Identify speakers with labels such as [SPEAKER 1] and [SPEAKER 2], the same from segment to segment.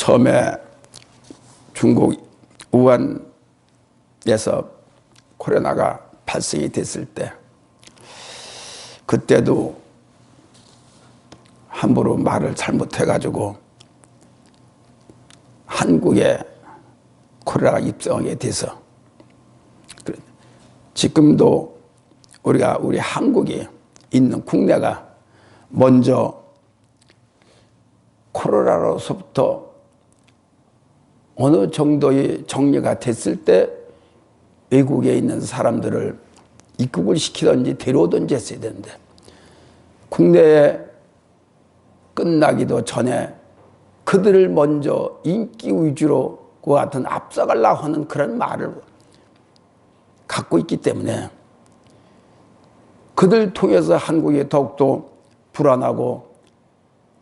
[SPEAKER 1] 처음에 중국 우한에서 코로나가 발생이 됐을 때, 그때도 함부로 말을 잘못해가지고 한국에 코로나가 입성하게 돼서, 지금도 우리 한국이 있는 국내가 먼저 코로나로서부터 어느 정도의 정리가 됐을 때 외국에 있는 사람들을 입국을 시키든지 데려오든지 했어야 되는데, 국내에 끝나기도 전에 그들을 먼저 인기 위주로 그와 같은 앞서가려고 하는 그런 말을 갖고 있기 때문에 그들 통해서 한국이 더욱더 불안하고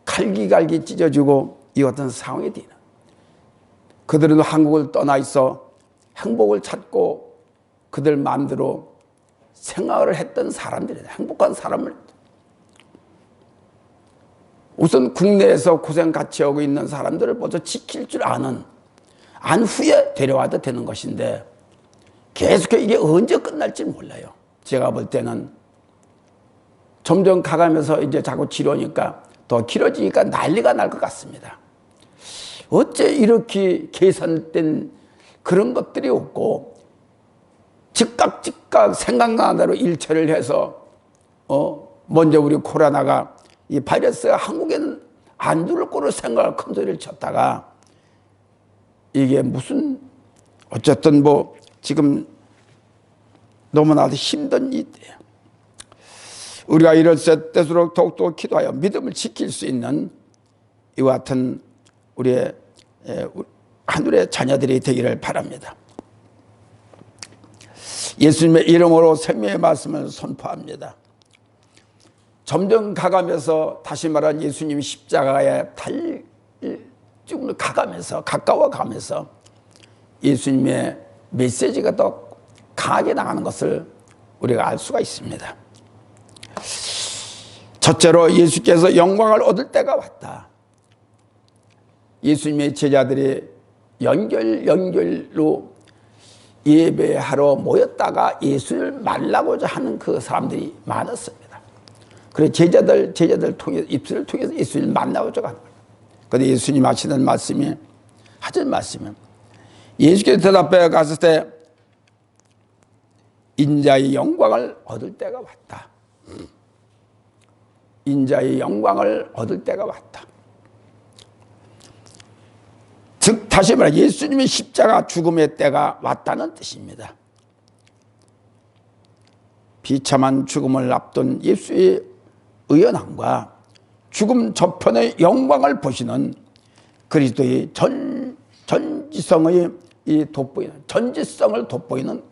[SPEAKER 1] 갈기갈기 찢어지고 이 같은 상황이 되는, 그들은 한국을 떠나 있어 행복을 찾고 그들 마음대로 생활을 했던 사람들이다. 행복한 사람을, 우선 국내에서 고생 같이 하고 있는 사람들을 먼저 지킬 줄 아는, 안 후에 데려와도 되는 것인데 계속 이게 언제 끝날지 몰라요. 제가 볼 때는 점점 가가면서 이제 자꾸 치료니까 더 길어지니까 난리가 날 것 같습니다. 어째 이렇게 계산된 그런 것들이 없고 즉각 생각나는 대로 일처리를 해서 먼저 우리 코로나가, 이 바이러스가 한국에는 안 들어올 거로 생각을 큰 소리를 쳤다가 이게 무슨 어쨌든 뭐 지금 너무나도 힘든 일이에요. 우리가 이럴 때일수록 더욱더 기도하여 믿음을 지킬 수 있는 이와 같은 우리의 하늘의 자녀들이 되기를 바랍니다. 예수님의 이름으로 생명의 말씀을 선포합니다. 점점 가가면서, 다시 말하면 예수님이 십자가에 달쯤 가까워가면서 예수님의 메시지가 더 강하게 나가는 것을 우리가 알 수가 있습니다. 첫째로 예수께서 영광을 얻을 때가 왔다. 예수님의 제자들이 연결로 예배하러 모였다가 예수를 만나고자 하는 그 사람들이 많았습니다. 그래서 제자들 통해서, 입술을 통해서 예수를 만나고자 하는 거예요. 그런데 예수님 하시는 말씀은 예수께서 대답해 갔을 때 인자의 영광을 얻을 때가 왔다. 인자의 영광을 얻을 때가 왔다. 즉 다시 말해 예수님의 십자가 죽음의 때가 왔다는 뜻입니다. 비참한 죽음을 앞둔 예수의 의연함과 죽음 저편의 영광을 보시는 그리스도의 전지성을 돋보이는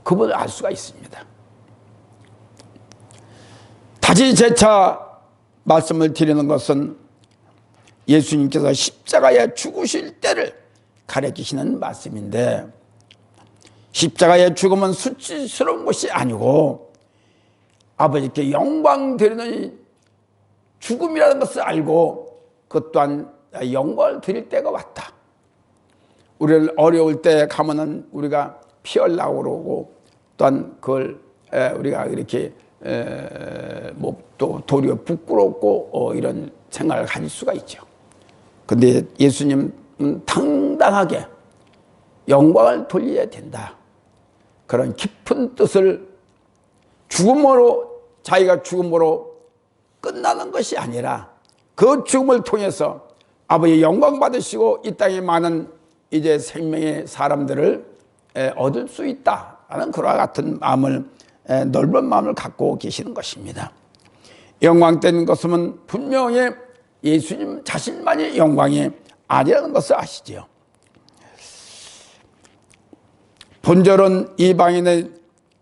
[SPEAKER 1] 그분을 알 수가 있습니다. 다시 재차 말씀을 드리는 것은 예수님께서 십자가에 죽으실 때를 가리키시는 말씀인데, 십자가의 죽음은 수치스러운 것이 아니고 아버지께 영광 드리는 죽음이라는 것을 알고 그 또한 영광을 드릴 때가 왔다. 우리를 어려울 때 가면은 우리가 피 흘라고 그러고, 또한 그걸 우리가 이렇게 또 도리어 부끄럽고 이런 생각을 가질 수가 있죠. 근데 예수님은 당당하게 영광을 돌려야 된다. 그런 깊은 뜻을, 자기가 죽음으로 끝나는 것이 아니라 그 죽음을 통해서 아버지의 영광 받으시고 이 땅에 많은 이제 생명의 사람들을 얻을 수 있다라는 그와 같은 마음을, 넓은 마음을 갖고 계시는 것입니다. 영광된 것은 분명히 예수님 자신만이 영광이 아니라는 것을 아시지요. 본절은 이방인의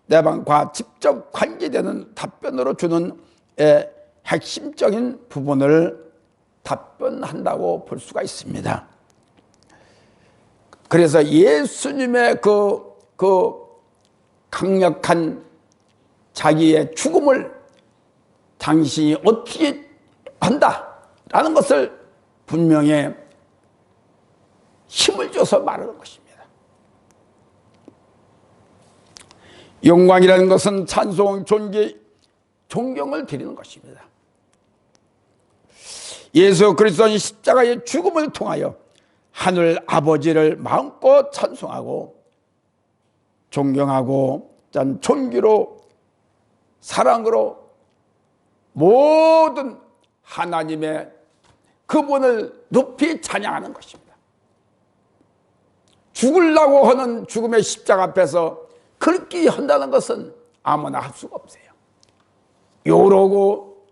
[SPEAKER 1] 내방과 직접 관계되는 답변으로 주는 핵심적인 부분을 답변한다고 볼 수가 있습니다. 그래서 예수님의 그 강력한 자기의 죽음을 당신이 어떻게 한다, 라는 것을 분명히 힘을 줘서 말하는 것입니다. 영광이라는 것은 찬송, 존귀, 존경을 드리는 것입니다. 예수 그리스도의 십자가의 죽음을 통하여 하늘 아버지를 마음껏 찬송하고 존경하고 존귀로 사랑으로 모든 하나님의 그분을 높이 찬양하는 것입니다. 죽으려고 하는 죽음의 십자가 앞에서 그렇게 한다는 것은 아무나 할 수가 없어요. 요러고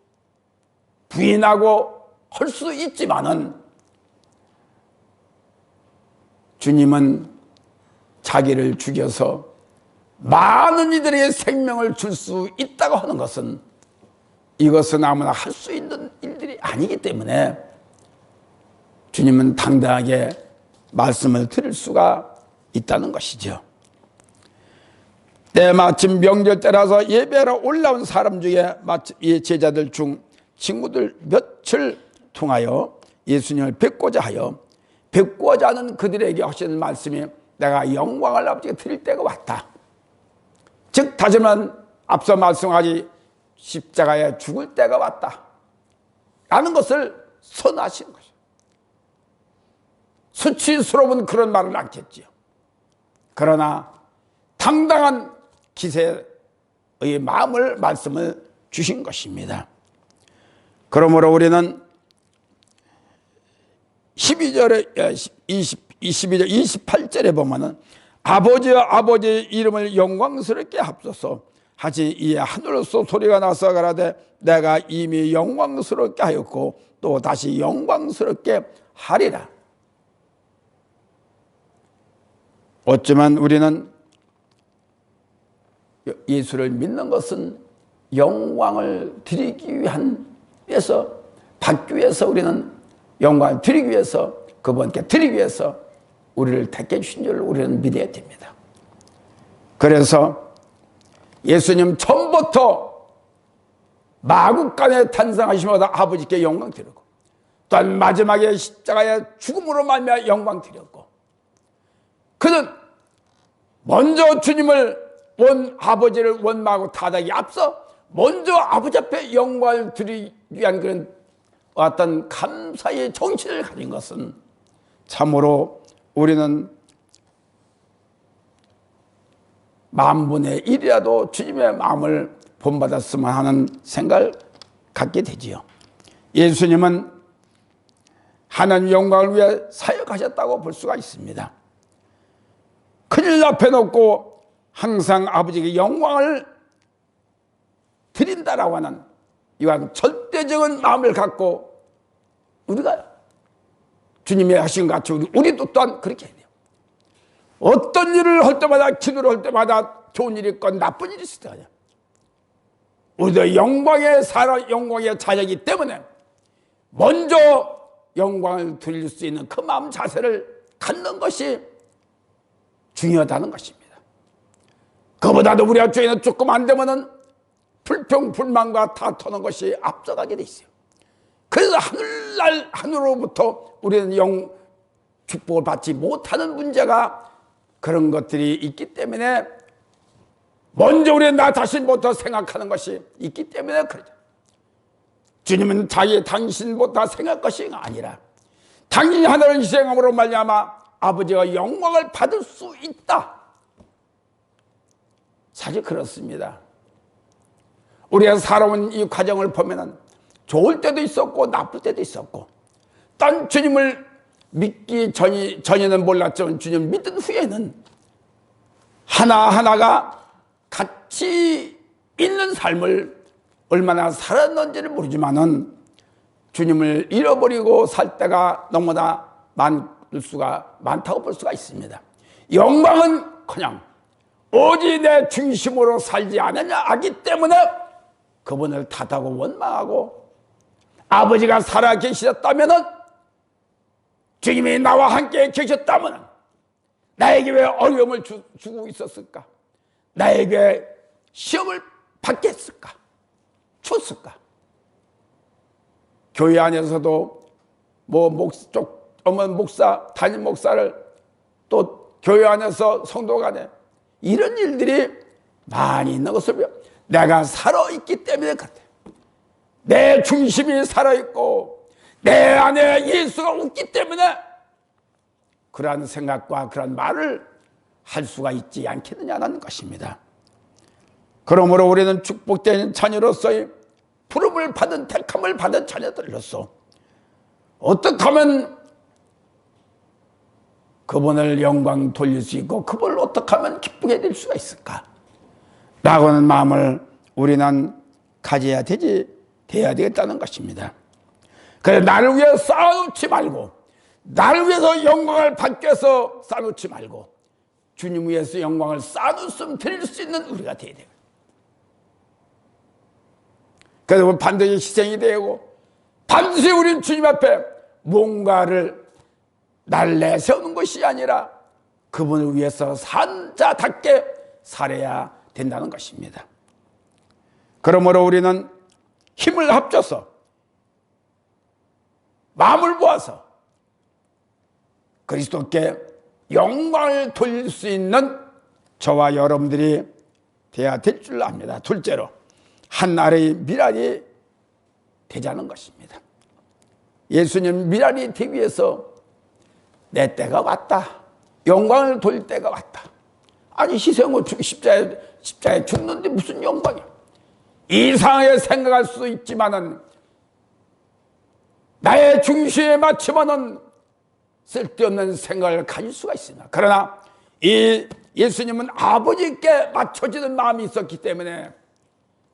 [SPEAKER 1] 부인하고 할 수 있지만은 주님은 자기를 죽여서 많은 이들에게 생명을 줄 수 있다고 하는 것은 이것은 아무나 할 수 있는 일들이 아니기 때문에 주님은 당당하게 말씀을 드릴 수가 있다는 것이죠. 때마침 명절 때라서 예배하러 올라온 사람 중에 마침 이 제자들 중 친구들 몇을 통하여 예수님을 뵙고자 하는 그들에게 하시는 말씀이 내가 영광을 아버지께 드릴 때가 왔다. 즉 다시 말하면 앞서 말씀하기 십자가에 죽을 때가 왔다 라는 것을 선하시는 것이죠. 수치스러운 그런 말은 않겠지요. 그러나 당당한 기세의 말씀을 주신 것입니다. 그러므로 우리는 22절 28절에 보면은 아버지의 이름을 영광스럽게 합소서 하지 이에 하늘로서 소리가 나서 가라되 내가 이미 영광스럽게 하였고 또 다시 영광스럽게 하리라. 어쩌면 우리는 예수를 믿는 것은 영광을 드리기 위해서 받기 위해서 우리는 영광을 드리기 위해서 그분께 드리기 위해서 우리를 택해 주신 줄 우리는 믿어야 됩니다. 그래서 예수님 처음부터 마국간에 탄생하시면서 아버지께 영광 드리고 또한 마지막에 십자가의 죽음으로 말미암아 영광 드렸고 그는 먼저 주님을 아버지를 원망하고 타닥이 앞서 먼저 아버지 앞에 영광을 드리기 위한 그런 어떤 감사의 정신을 가진 것은 참으로 우리는 만분의 1이라도 주님의 마음을 본받았으면 하는 생각을 갖게 되지요. 예수님은 하나님 영광을 위해 사역하셨다고 볼 수가 있습니다. 큰일 앞에 놓고 항상 아버지에게 영광을 드린다라고 하는 이러한 절대적인 마음을 갖고 우리가 주님이 하신 것 같이 우리도 또한 그렇게 해야 돼요. 어떤 일을 할 때마다 기도를 할 때마다 좋은 일이 있건 나쁜 일이 있을 때가 우리도 영광의 사람 영광의 자녀이기 때문에 먼저 영광을 드릴 수 있는 그 마음 자세를 갖는 것이 중요하다는 것입니다. 그보다도 우리가 죄는 조금 안 되면은 불평 불만과 다투는 것이 앞서가게 돼 있어요. 그래서 하늘로부터 우리는 축복을 받지 못하는 문제가 그런 것들이 있기 때문에 먼저 우리는 나 자신부터 생각하는 것이 있기 때문에 그러죠. 주님은 당신부터 생각할 것이 아니라 당신이 하나님 희생함으로 말미암아 아버지가 영광을 받을 수 있다. 사실 그렇습니다. 우리가 살아온 이 과정을 보면은 좋을 때도 있었고 나쁠 때도 있었고 딴 주님을 믿기 전에는 몰랐지만 주님을 믿은 후에는 하나하나가 가치 있는 삶을 얼마나 살았는지를 모르지만은 주님을 잃어버리고 살 때가 너무나 많다고 볼 수가 있습니다. 영광은 그냥 오직 내 중심으로 살지 않느냐 하기 때문에 그분을 탓하고 원망하고 아버지가 살아 계셨다면은 주님이 나와 함께 계셨다면은 나에게 왜 어려움을 주고 있었을까? 나에게 시험을 받겠을까? 줬을까? 교회 안에서도 목사, 담임 목사를 또 교회 안에서 성도 간에 이런 일들이 많이 있는 것을 내가 살아있기 때문에 그렇대. 내 중심이 살아있고 내 안에 예수가 없기 때문에 그러한 생각과 그런 말을 할 수가 있지 않겠느냐는 것입니다. 그러므로 우리는 축복된 자녀로서의 부름을 받은 택함을 받은 자녀들로서 어떻게 하면 그분을 영광 돌릴 수 있고 그분을 어떻게 하면 기쁘게 될 수가 있을까? 라고는 마음을 우리는 가져야 돼야 되겠다는 것입니다. 그래서 나를 위해 쌓아놓지 말고 나를 위해서 영광을 받기 위해서 쌓아놓지 말고 주님 위해서 영광을 쌓아놓으면 드릴 수 있는 우리가 되어야 돼요. 그래서 반드시 희생이 되고 반드시 우리는 주님 앞에 뭔가를 나를 내세우는 것이 아니라 그분을 위해서 산 자답게 살아야 된다는 것입니다. 그러므로 우리는 힘을 합쳐서 마음을 모아서 그리스도께 영광을 돌릴 수 있는 저와 여러분들이 되어야 될 줄 압니다. 둘째로 한나라의 미랄이 되자는 것입니다. 예수님 미랄이 되기 위해서 내 때가 왔다. 영광을 돌릴 때가 왔다. 아니 희생을 십자가에 죽는데 무슨 영광이야. 이상하게 생각할 수 있지만은 나의 중심에 맞추면은 쓸데없는 생각을 가질 수가 있습니다. 그러나 이 예수님은 아버지께 맞춰지는 마음이 있었기 때문에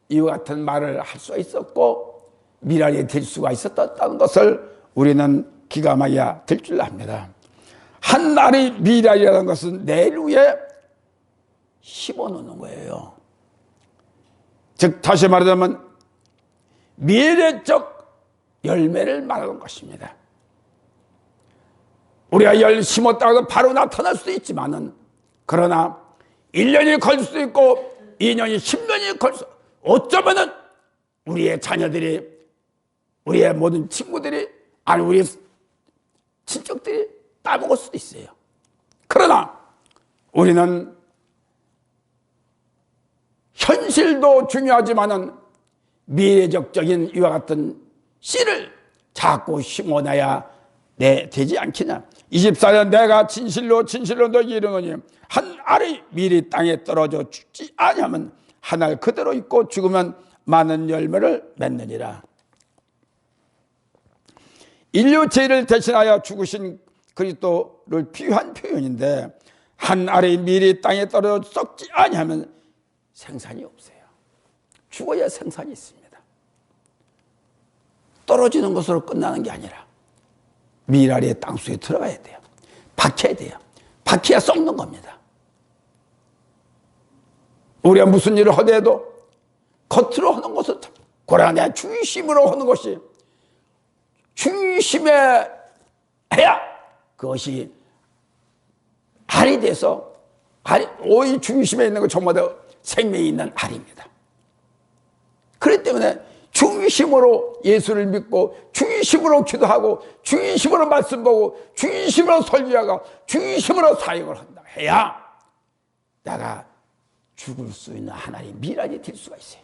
[SPEAKER 1] 이와 같은 말을 할 수가 있었고 미랄이 될 수가 있었다는 것을 우리는 기가 막혀야 될 줄 압니다. 한 날의 미랄이라는 것은 내일 위에 심어놓는 거예요. 즉 다시 말하자면 미래적 열매를 말하는 것입니다. 우리가 열 심었다고 해서 바로 나타날 수도 있지만은 그러나 1년이 걸 수도 있고 2년이 10년이 걸 수, 어쩌면은 우리의 자녀들이 우리의 모든 친구들이 아니 우리 친척들이 따먹을 수도 있어요. 그러나 우리는 현실도 중요하지만은 미래적인 이와 같은 씨를 자꾸 심어놔야 되지 않겠냐. 24년 내가 진실로 너에게 이르노니 한 알이 미리 땅에 떨어져 죽지 아니하면 한 알 그대로 있고 죽으면 많은 열매를 맺느니라. 인류 죄를 대신하여 죽으신 그리스도를 비유한 표현인데 한 알이 미리 땅에 떨어져 썩지 아니하면 생산이 없어요. 죽어야 생산이 있습니다. 떨어지는 것으로 끝나는 게 아니라 미랄이 땅속에 들어가야 돼요. 박혀야 돼요. 박혀야 썩는 겁니다. 우리가 무슨 일을 하더라도 겉으로 하는 것은 고라니 중심으로 하는 것이 중심에 해야 그것이 알이 돼서 오이 중심에 있는 것 전부 다 생명이 있는 알입니다. 그렇기 때문에 중심으로 예수를 믿고 중심으로 기도하고 중심으로 말씀 보고 중심으로 설교하고 중심으로 사역을 한다 해야 내가 죽을 수 있는 하나의 미랄이 될 수가 있어요.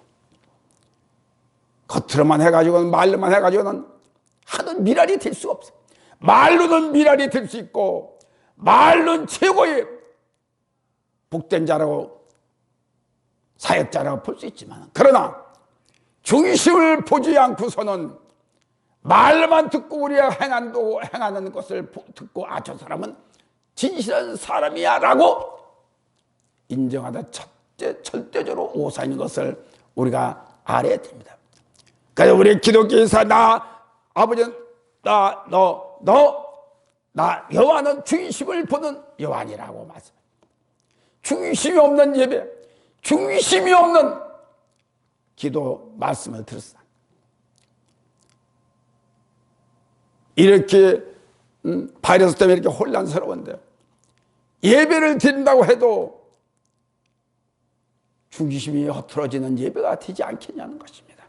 [SPEAKER 1] 겉으로만 해가지고는 말로만 해가지고는 하는 미랄이 될 수가 없어요. 말로는 미랄이 될 수 있고 말로는 최고의 복된 자라고 사역자라고 볼 수 있지만 그러나 중심을 보지 않고서는 말만 듣고 우리가 행하는 것을 듣고 저 사람은 진실한 사람이야 라고 인정하다 절대적으로 오산인 것을 우리가 알아야 됩니다. 그래서 우리 기독교에서 아버지는 나 여호와는 중심을 보는 여호와니라고 말씀. 중심이 없는 예배, 중심이 없는 기도 말씀을 들었어. 이렇게 바이러스 때문에 이렇게 혼란스러운데 예배를 드린다고 해도 중심이 흐트러지는 예배가 되지 않겠냐는 것입니다.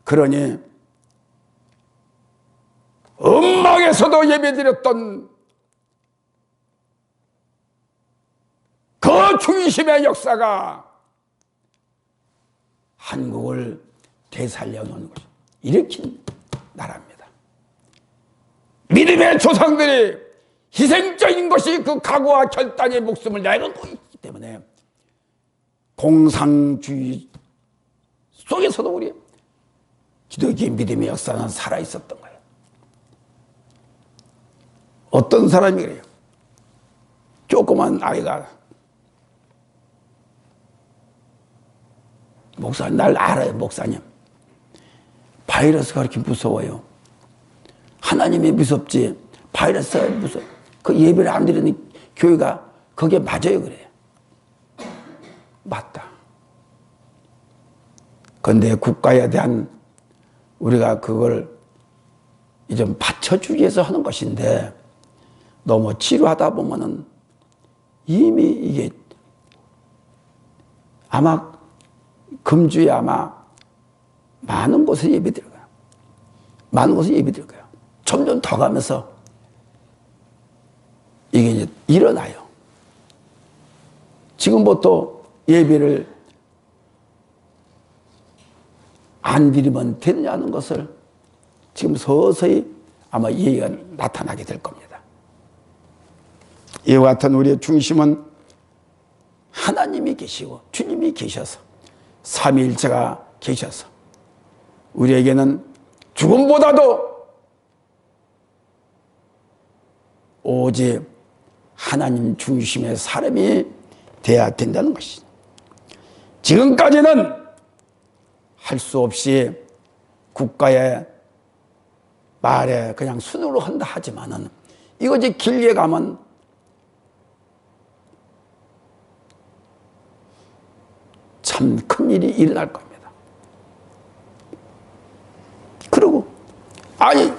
[SPEAKER 1] 그러니 음막에서도 예배드렸던 그 중심의 역사가 한국을 되살려놓은 것이 일으킨 나라입니다. 믿음의 조상들이 희생적인 것이 그 각오와 결단의 목숨을 내놓고 있기 때문에 공산주의 속에서도 우리 기독교의 믿음의 역사는 살아있었던 거예요. 어떤 사람이 그래요. 조그만 아이가 목사님, 날 알아요, 목사님. 바이러스가 그렇게 무서워요. 하나님이 무섭지 바이러스가 무서워. 그 예배를 안 드리는 교회가 그게 맞아요, 그래요. 맞다. 그런데 국가에 대한 우리가 그걸 좀 받쳐주기 위해서 하는 것인데 너무 지루하다 보면은 이미 이게 아마 금주에 아마 많은 곳에 예배 드릴 거예요. 많은 곳에 예배 드릴 거예요. 점점 더 가면서 이게 이제 일어나요. 지금부터 예배를 안 드리면 되느냐는 것을 지금 서서히 아마 얘기가 나타나게 될 겁니다. 이와 같은 우리의 중심은 하나님이 계시고 주님이 계셔서 삼위일체가 계셔서 우리에게는 죽음보다도 오직 하나님 중심의 사람이 되어야 된다는 것이죠. 지금까지는 할 수 없이 국가의 말에 그냥 순으로 한다 하지만은 이것이 길게 가면 참 큰일이 일어날 겁니다. 그리고 아니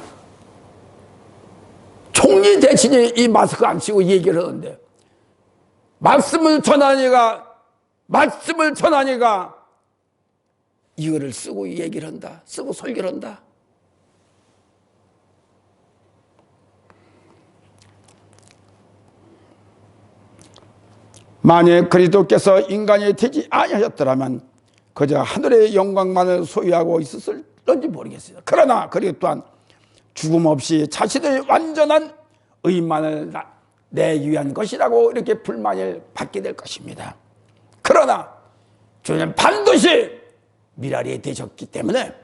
[SPEAKER 1] 총리 대신에 이 마스크 안 쓰고 얘기를 하는데 말씀을 전하니까 이거를 쓰고 얘기를 한다. 쓰고 설교를 한다. 만약 그리스도께서 인간이 되지 아니하셨더라면 그저 하늘의 영광만을 소유하고 있었을런지 모르겠어요. 그러나 그리고 또한 죽음 없이 자신의 완전한 의만을 내 위한 것이라고 이렇게 불만을 받게 될 것입니다. 그러나 주님 반드시 미랄이 되셨기 때문에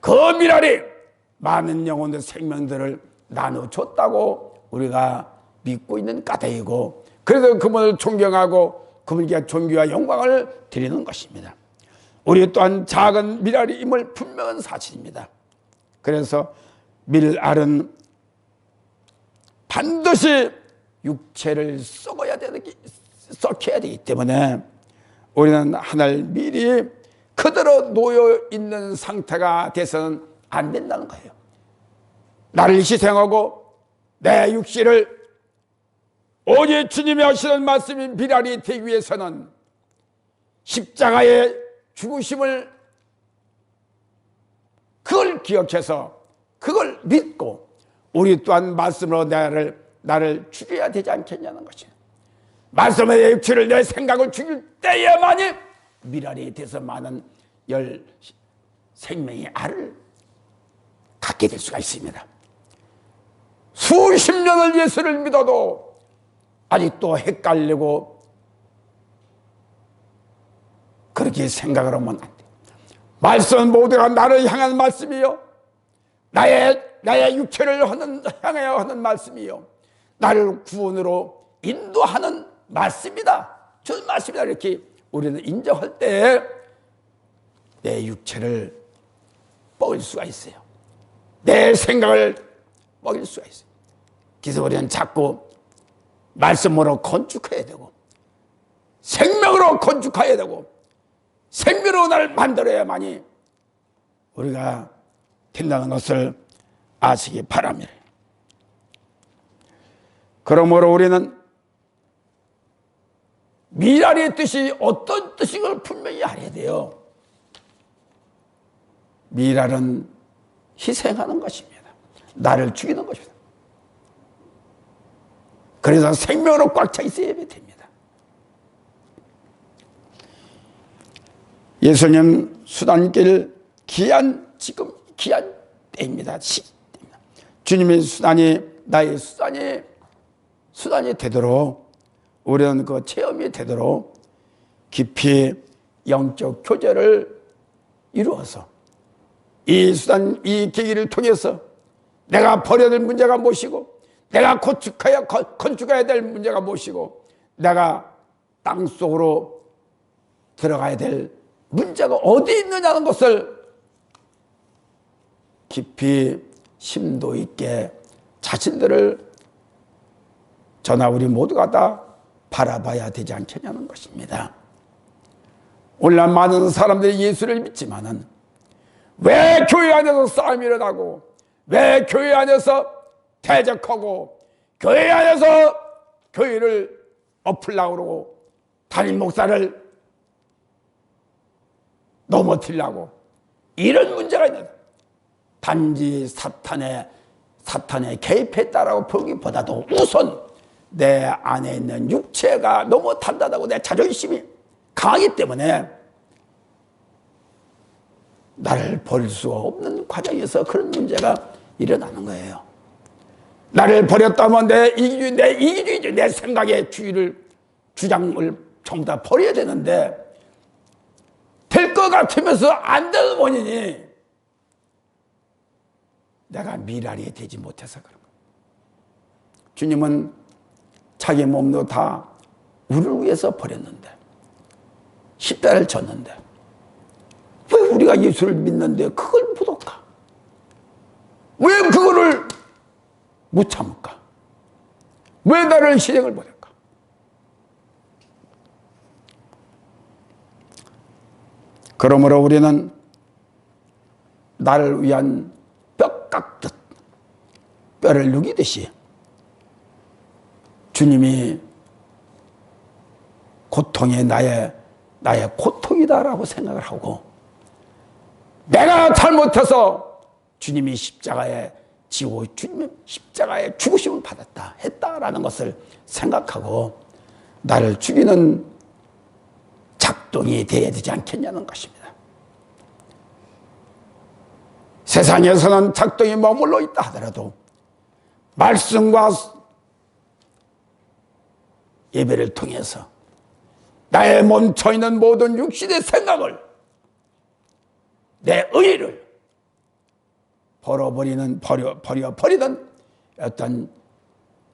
[SPEAKER 1] 그 미랄이 많은 영혼의 생명들을 나눠줬다고 우리가 믿고 있는 까닭이고 그래서 그분을 존경하고 그분께 존귀와 영광을 드리는 것입니다. 우리 또한 작은 미랄임을 분명한 사실입니다. 그래서 밀알은 반드시 육체를 썩어야 썩혀야 되기 때문에 우리는 하늘 미리 그대로 놓여 있는 상태가 돼서는 안 된다는 거예요. 나를 희생하고 내 육신을 오직 주님이 하시는 말씀이 미랄이 되기 위해서는 십자가의 죽으심을 그걸 기억해서 그걸 믿고 우리 또한 말씀으로 나를 죽여야 되지 않겠냐는 것이에요. 말씀의 내 육체를 내 생각을 죽일 때에만이 미랄이 돼서 많은 생명의 알을 갖게 될 수가 있습니다. 수십 년을 예수를 믿어도 아직도 헷갈리고 그렇게 생각을 하면 안 돼. 말씀은 모두가 나를 향한 말씀이요 나의 육체를 향하여 하는 말씀이요 나를 구원으로 인도하는 말씀이다. 저 말씀이다. 이렇게 우리는 인정할 때 내 육체를 먹일 수가 있어요. 내 생각을 먹일 수가 있어요. 그래서 우리는 자꾸 말씀으로 건축해야 되고 생명으로 건축해야 되고 생명으로 나를 만들어야만이 우리가 된다는 것을 아시기 바랍니다. 그러므로 우리는 미랄의 뜻이 어떤 뜻인 걸 분명히 알아야 돼요. 미랄은 희생하는 것입니다. 나를 죽이는 것입니다. 그래서 생명으로 꽉 차 있어야 됩니다. 예수님 수단길 지금 귀한 때입니다. 주님의 수단이 나의 수단이 되도록, 우리는 그 체험이 되도록 깊이 영적 교제를 이루어서 이 이 계기를 통해서 내가 버려야 될 문제가 무엇이고, 내가 건축해야 될 문제가 무엇이고, 내가 땅속으로 들어가야 될 문제가 어디 있느냐는 것을 깊이 심도 있게 자신들을 저나 우리 모두가 다 바라봐야 되지 않겠냐는 것입니다. 오늘날 많은 사람들이 예수를 믿지만은 왜 교회 안에서 싸움이 일어나고, 왜 교회 안에서 대적하고, 교회 안에서 교회를 엎으려고 그러고, 담임 목사를 넘어뜨리려고, 이런 문제가 있는데, 단지 사탄에 개입했다라고 보기보다도 우선 내 안에 있는 육체가 너무 단단하고 내 자존심이 강하기 때문에 나를 버릴 수가 없는 과정에서 그런 문제가 일어나는 거예요. 나를 버렸다면 내 이기주의죠. 내 생각의 주장을 전부 다 버려야 되는데, 될 것 같으면서 안 되는 원인이 내가 미랄이 되지 못해서 그런 거예요. 주님은 자기 몸도 다 우리를 위해서 버렸는데, 십자가를 졌는데, 왜 우리가 예수를 믿는데 그걸 못 얻까? 왜 그거를 못 참을까? 왜 나를 실행을 못할까? 그러므로 우리는 나를 위한 뼈 깎듯 뼈를 누기듯이 주님이 고통이 나의 고통이다라고 생각을 하고, 내가 잘못해서 주님이 십자가에 죽으심을 했다라는 것을 생각하고 나를 죽이는 작동이 되어야 되지 않겠냐는 것입니다. 세상에서는 작동이 머물러 있다 하더라도 말씀과 예배를 통해서 나의 멈춰있는 모든 육신의 생각을, 내 의의를 버려버리는 어떤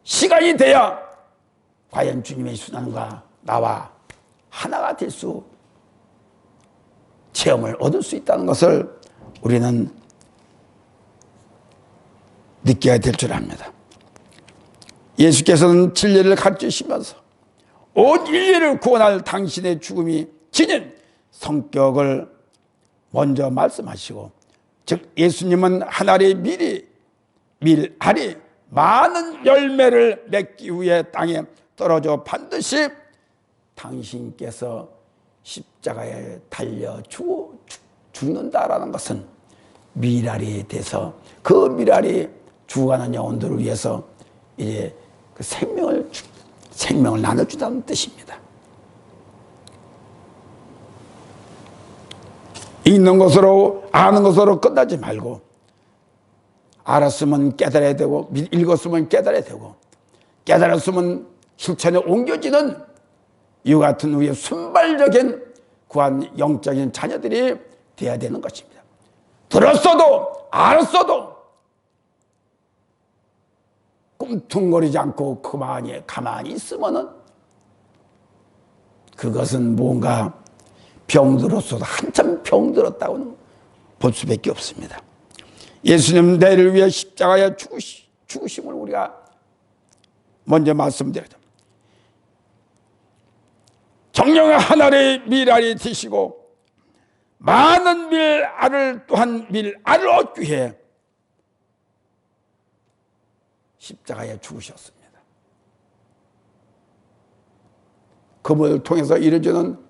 [SPEAKER 1] 시간이 돼야 과연 주님의 수단과 나와 하나가 될 수, 체험을 얻을 수 있다는 것을 우리는 느껴야 될 줄 압니다. 예수께서는 진리를 가르치시면서 온 인류를 구원할 당신의 죽음이 지닌 성격을 먼저 말씀하시고, 즉 예수님은 한 알의 밀알이 많은 열매를 맺기 위해 땅에 떨어져 반드시 당신께서 십자가에 달려 죽는다라는 것은 밀알이 돼서 그 밀알이 죽어가는 영혼들을 위해서 이제 그 생명을 나눠준다는 뜻입니다. 있는 것으로 아는 것으로 끝나지 말고, 알았으면 깨달아야 되고, 읽었으면 깨달아야 되고, 깨달았으면 실천에 옮겨지는 이와 같은 우리의 순발적인 구한 영적인 자녀들이 되어야 되는 것입니다. 들었어도 알았어도 꿈퉁거리지 않고 가만히 있으면은 그것은 뭔가 병들었어도 한참 병들었다고는 볼 수밖에 없습니다. 예수님 내를 위해 십자가에 죽으심을 우리가 먼저 말씀드렸죠. 정령의 하늘의 밀알이 드시고 많은 밀알을 또한 밀알을 얻기 위해 십자가에 죽으셨습니다. 그분을 통해서 이루어지는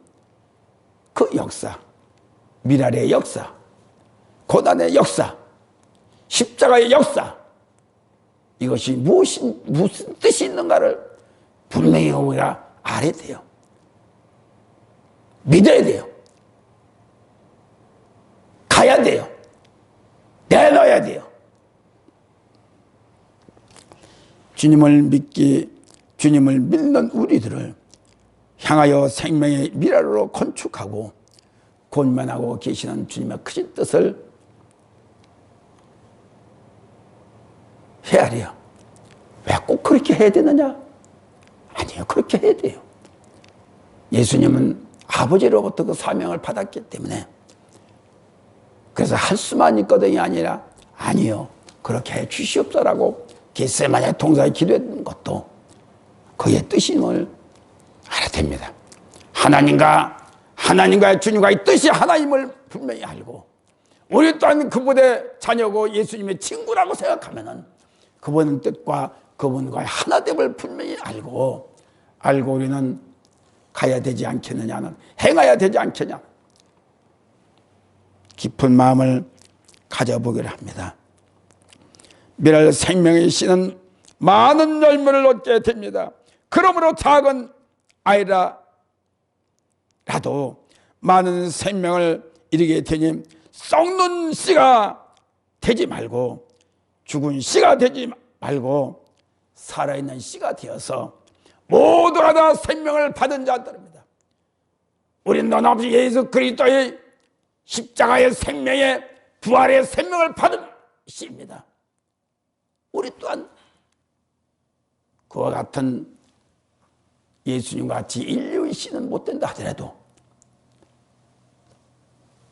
[SPEAKER 1] 그 역사, 밀알의 역사, 고난의 역사, 십자가의 역사, 이것이 무슨 뜻이 있는가를 분명히 우리가 알아야 돼요. 믿어야 돼요. 가야 돼요. 내놔야 돼요. 주님을 믿는 우리들을 향하여 생명의 미랄로 건축하고 권면하고 계시는 주님의 크신 뜻을 헤아려. 왜 꼭 그렇게 해야 되느냐? 아니요, 그렇게 해야 돼요. 예수님은 아버지로부터 그 사명을 받았기 때문에, 그래서 할 수만 있거든이 아니라, 아니요, 그렇게 해 주시옵소서라고 겟세마네 동산에 기도했던 것도 그의 뜻임을 알아야 됩니다. 하나님과의 주님과의 뜻이 하나님을 분명히 알고, 우리 또한 그분의 자녀고 예수님의 친구라고 생각하면은 그분의 뜻과 그분과의 하나됨을 분명히 알고 우리는 가야 되지 않겠느냐는, 행해야 되지 않겠냐, 깊은 마음을 가져보기를 합니다. 미랄 생명의 씨는 많은 열매를 얻게 됩니다. 그러므로 작은 아이라도 많은 생명을 이루게 되니 썩는 씨가 되지 말고 죽은 씨가 되지 말고 살아있는 씨가 되어서 모두가 다 생명을 받은 자들입니다. 우리는 너나없이 예수 그리스도의 십자가의 생명의 부활의 생명을 받은 씨입니다. 우리 또한 그와 같은 예수님과 같이 인류의 씨는 못 된다 하더라도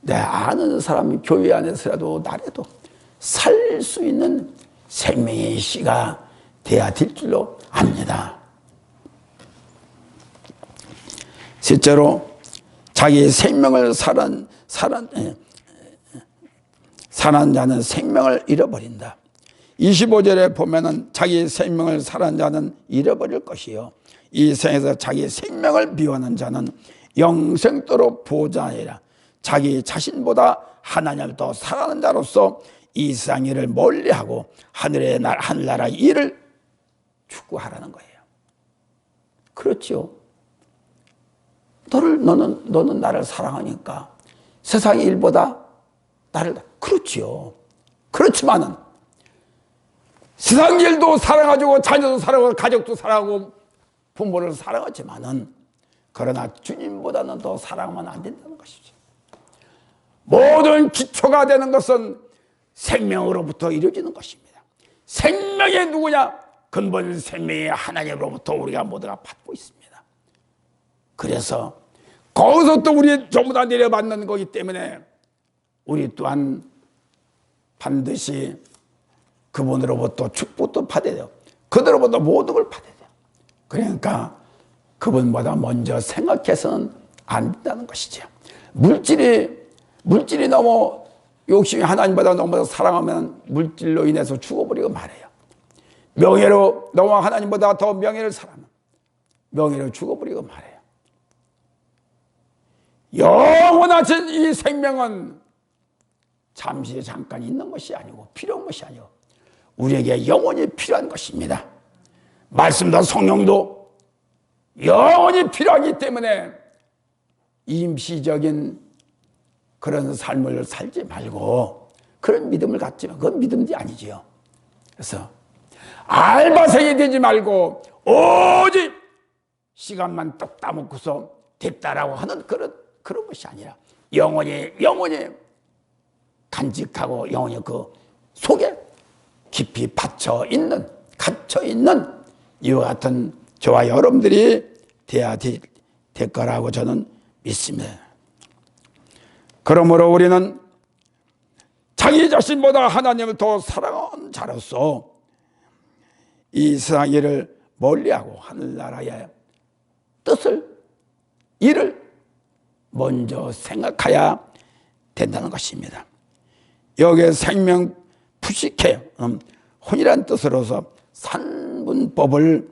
[SPEAKER 1] 내 아는 사람이 교회 안에서라도 나라도 살릴 수 있는 생명의 씨가 돼야 될 줄로 압니다. 실제로 자기의 생명을 살한 자는 생명을 잃어버린다. 25절에 보면은 자기의 생명을 살한 자는 잃어버릴 것이요, 이 생에서 자기의 생명을 미워하는 자는 영생토록 보호자니라. 자기 자신보다 하나님을 더 사랑하는 자로서 이 세상 일을 멀리하고 하늘나라 일을 추구하라는 거예요. 그렇죠. 너는 나를 사랑하니까 세상의 일보다 나를, 그렇지요. 그렇지만은 세상 일도 사랑하고 자녀도 사랑하고 가족도 사랑하고 부모를 사랑하지만은, 그러나 주님보다는 더 사랑하면 안 된다는 것이죠. 모든 기초가 되는 것은 생명으로부터 이루어지는 것입니다. 생명이 누구냐? 근본 생명의 하나님으로부터 우리가 모두가 받고 있습니다. 그래서 거기서 또 우리 전부 다 내려받는 거기 때문에 우리 또한 반드시 그분으로부터 축복도 받아야 돼요. 그들로부터 모든 걸 받아야 돼요. 그러니까 그분보다 먼저 생각해서는 안 된다는 것이죠. 물질이 너무 욕심이 하나님보다 너무 사랑하면 물질로 인해서 죽어버리고 말해요. 명예로 너무 하나님보다 더 명예를 사랑하면 명예로 죽어버리고 말해요. 영원하신 이 생명은 잠시 잠깐 있는 것이 아니고 필요한 것이 아니고 우리에게 영원히 필요한 것입니다. 말씀도 성령도 영원히 필요하기 때문에 임시적인 그런 삶을 살지 말고 그런 믿음을 갖지만 그건 믿음이 아니지요. 그래서 알바생이 되지 말고 오직 시간만 떡 따먹고서 됐다라고 하는 그런 것이 아니라 영원히 간직하고 영원히 그 속에 깊이 갇혀 있는 이와 같은 저와 여러분들이 돼야 될 거라고 저는 믿습니다. 그러므로 우리는 자기 자신보다 하나님을 더 사랑하는 자로서 이 세상 일을 멀리하고 하늘나라의 일을 먼저 생각해야 된다는 것입니다. 여기에 생명 푸시케 혼이란 뜻으로서 산문법을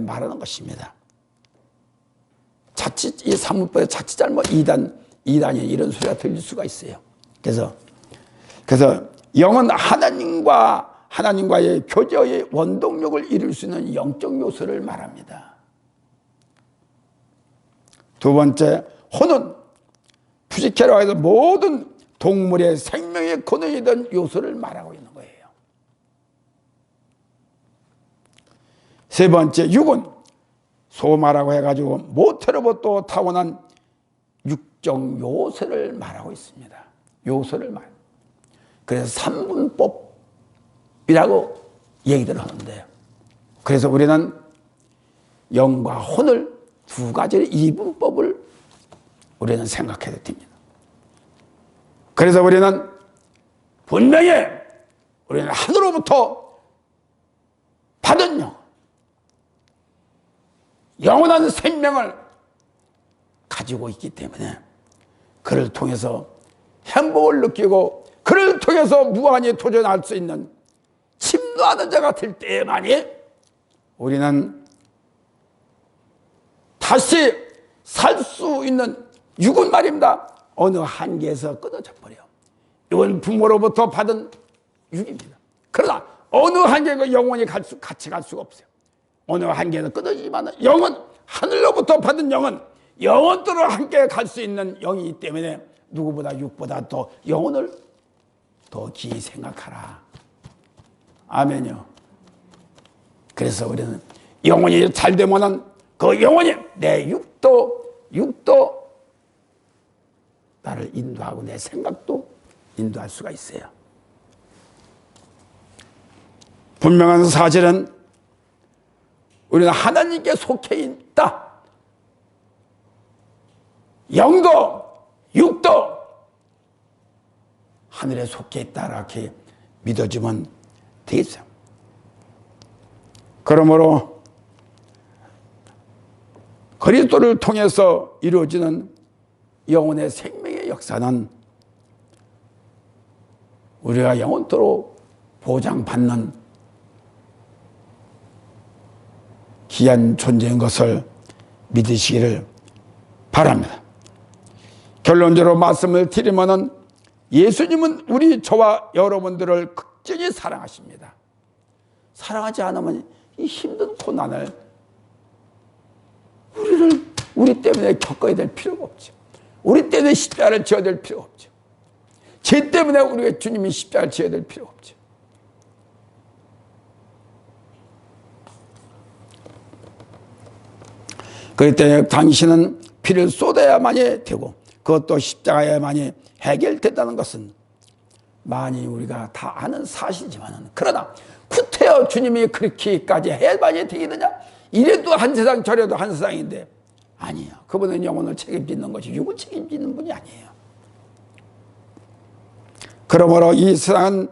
[SPEAKER 1] 말하는 것입니다. 자칫 이 산문법에 자칫 잘못 이단이 이런 소리가 들릴 수가 있어요. 그래서 영은 하나님과 하나님과의 교제의 원동력을 이룰 수 있는 영적 요소를 말합니다. 두 번째, 혼은 푸시케라고 해서 모든 동물의 생명의 근원이던 요소를 말하고 있는 거예요. 세 번째, 육은 소마라고 해가지고 모태로부터 타고난 육적 요소를 말하고 있습니다. 요소를 말. 그래서 삼분법이라고 얘기를 하는데요. 그래서 우리는 영과 혼을 두 가지의 이분법을 우리는 생각해야 됩니다. 그래서 우리는 분명히 우리는 하늘로부터 받은 영원한 생명을 가지고 있기 때문에 그를 통해서 행복을 느끼고 그를 통해서 무한히 도전할 수 있는 침노하는 자가 될 때만이 우리는 다시 살 수 있는 육은 말입니다. 어느 한계에서 끊어져 버려. 이건 부모로부터 받은 육입니다. 그러나 어느 한계가 영원히 같이 갈 수가 없어요. 어느 한계에서 끊어지지만 영은 하늘로부터 받은 영은 영원토록 함께 갈 수 있는 영이기 때문에 누구보다 육보다 더 영혼을 더 기이 생각하라. 아멘요. 그래서 우리는 영혼이 잘 되면은 그 영혼이 내 육도 나를 인도하고 내 생각도 인도할 수가 있어요. 분명한 사실은 우리는 하나님께 속해 있다. 영도 육도 하늘에 속해 있다 이렇게 믿어주면 되겠어요. 그러므로 그리스도를 통해서 이루어지는 영혼의 생명의 역사는 우리가 영원토록 보장받는 귀한 존재인 것을 믿으시기를 바랍니다. 결론적으로 말씀을 드리면은 예수님은 저와 여러분들을 극진히 사랑하십니다. 사랑하지 않으면 이 힘든 고난을 우리 때문에 겪어야 될 필요가 없죠. 우리 때문에 십자가를 지어야 될 필요가 없죠. 죄 때문에 우리가 주님이 십자가를 지어야 될 필요가 없죠. 그럴 때 당신은 피를 쏟아야만이 되고 그것도 십자가야만이 해결된다는 것은 많이 우리가 다 아는 사실이지만 그러나 구태여 주님이 그렇게까지 해야만이 되겠느냐? 이래도 한 세상 저래도 한 세상인데 아니에요. 그분은 영혼을 책임지는 것이 육을 책임지는 분이 아니에요. 그러므로 이 세상은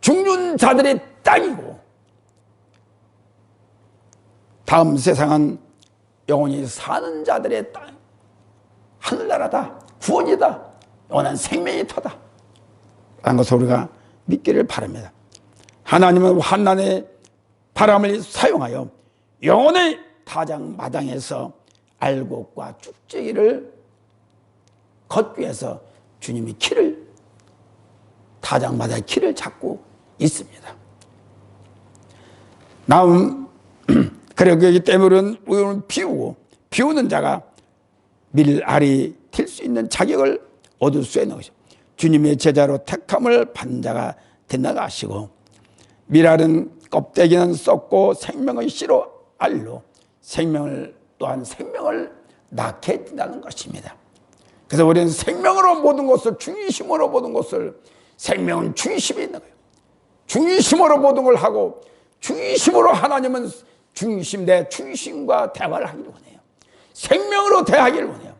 [SPEAKER 1] 죽는 자들의 땅이고 다음 세상은 영원히 사는 자들의 땅, 하늘나라다, 구원이다, 영원한 생명의 터다 라는 것을 우리가 믿기를 바랍니다. 하나님은 환난의 바람을 사용하여 영혼의 타작마당에서 알곡과 쭉지기를 걷기 위해서 주님이 키를 타작마당의 키를 잡고 있습니다. 그러기 때문에 우리는 비우는 자가 밀알이 될 수 있는 자격을 얻을 수 있는 것이죠. 주님의 제자로 택함을 받는 자가 된다고 하시고 밀알은 껍데기는 썩고 생명은 씨로 알로 또한 생명을 낳게 된다는 것입니다. 그래서 우리는 생명으로 모든 것을 중심으로 모든 것을 생명은 중심이 있는 거예요. 중심으로 모든 걸 하고 중심으로 하나님은 내 중심과 대화를 하기를 원해요. 생명으로 대하기를 원해요.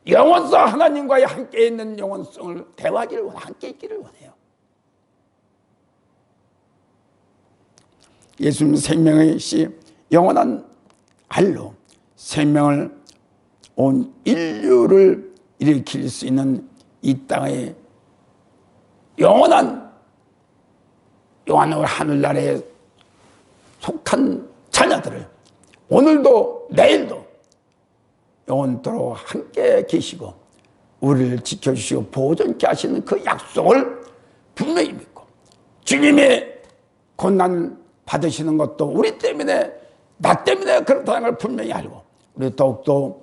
[SPEAKER 1] 영원성 하나님과의 함께 있는 영원성을 대화하기를 원해요. 함께 있기를 원해요. 예수님 생명의 씨 영원한 알로 생명을 온 인류를 일으킬 수 있는 이 땅의 영원한 하늘나라에 속한 자녀들을 오늘도 내일도 영원토록 함께 계시고 우리를 지켜주시고 보존케 하시는 그 약속을 분명히 믿고 주님이 고난 받으시는 것도 우리 때문에, 나 때문에 그렇다는 걸 분명히 알고, 우리 더욱더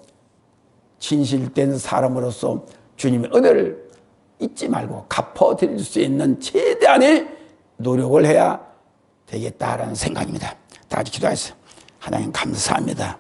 [SPEAKER 1] 진실된 사람으로서 주님의 은혜를 잊지 말고 갚아드릴 수 있는 최대한의 노력을 해야 되겠다라는 생각입니다. 다 같이 기도하세요. 하나님 감사합니다.